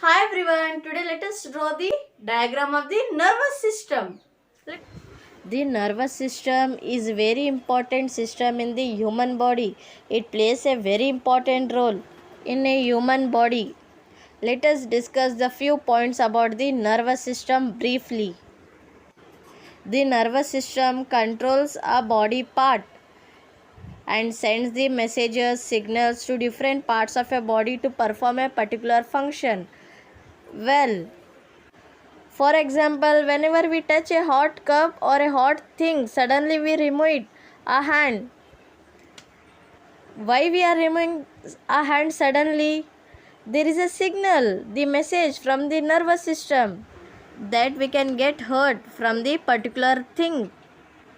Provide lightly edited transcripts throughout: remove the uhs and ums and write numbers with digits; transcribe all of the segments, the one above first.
Hi everyone, today let us draw the diagram of the nervous system. The nervous system is a very important system in the human body. It plays a very important role in a human body. Let us discuss the few points about the nervous system briefly. The nervous system controls a body part and sends the messages, signals to different parts of a body to perform a particular function. Well, for example, whenever we touch a hot cup or a hot thing, suddenly we remove our hand. Why we are removing our hand suddenly? There is a signal, the message from the nervous system that we can get hurt from the particular thing.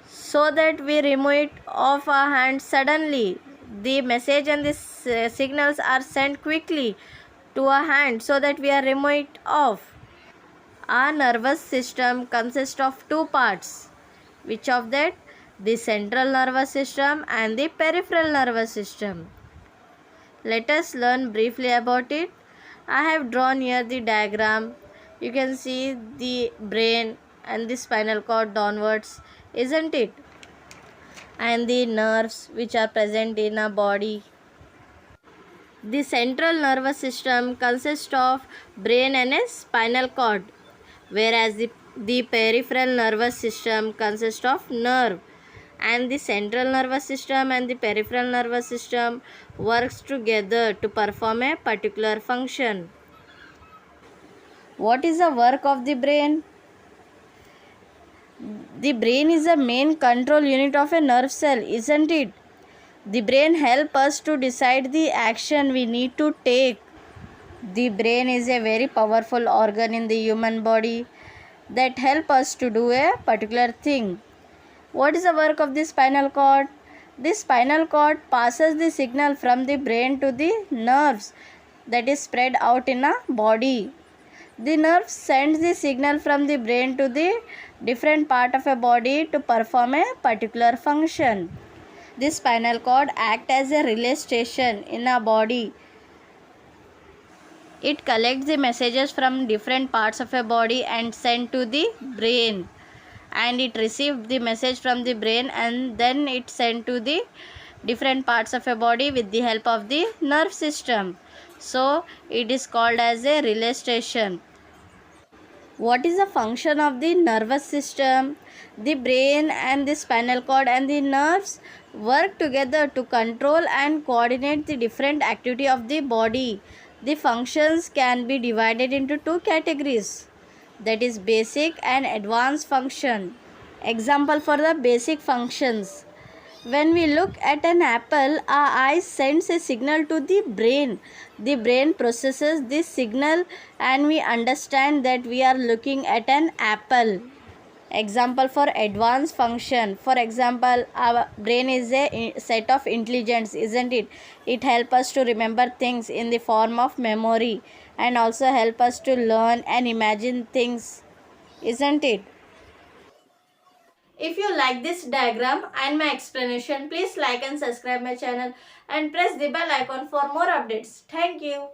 So that we remove it off our hand suddenly. The message and the signals are sent quickly to our hand so that we are remove it off. Our nervous system consists of two parts. Which of that? The central nervous system and the peripheral nervous system. Let us learn briefly about it. I have drawn here the diagram. You can see the brain and the spinal cord downwards, isn't it? And the nerves which are present in our body. The central nervous system consists of brain and a spinal cord, whereas the peripheral nervous system consists of nerve, and the central nervous system and the peripheral nervous system works together to perform a particular function. What is the work of the brain? The brain is the main control unit of a nerve cell, isn't it? The brain helps us to decide the action we need to take. The brain is a very powerful organ in the human body that help us to do a particular thing. What is the work of the spinal cord? The spinal cord passes the signal from the brain to the nerves that is spread out in a body. The nerve sends the signal from the brain to the different part of a body to perform a particular function. The spinal cord acts as a relay station in a body. It collects the messages from different parts of a body and send to the brain. And it receives the message from the brain and then it sent to the different parts of a body with the help of the nerve system. So it is called as a relay station. What is the function of the nervous system? The brain and the spinal cord and the nerves work together to control and coordinate the different activity of the body. The functions can be divided into two categories, that is basic and advanced function. Example for the basic functions. When we look at an apple, our eyes sends a signal to the brain. The brain processes this signal and we understand that we are looking at an apple. Example for advanced function. For example, our brain is a set of intelligence, isn't it? It helps us to remember things in the form of memory and also help us to learn and imagine things, isn't it? If you like this diagram and my explanation, please like and subscribe my channel and press the bell icon for more updates. Thank you.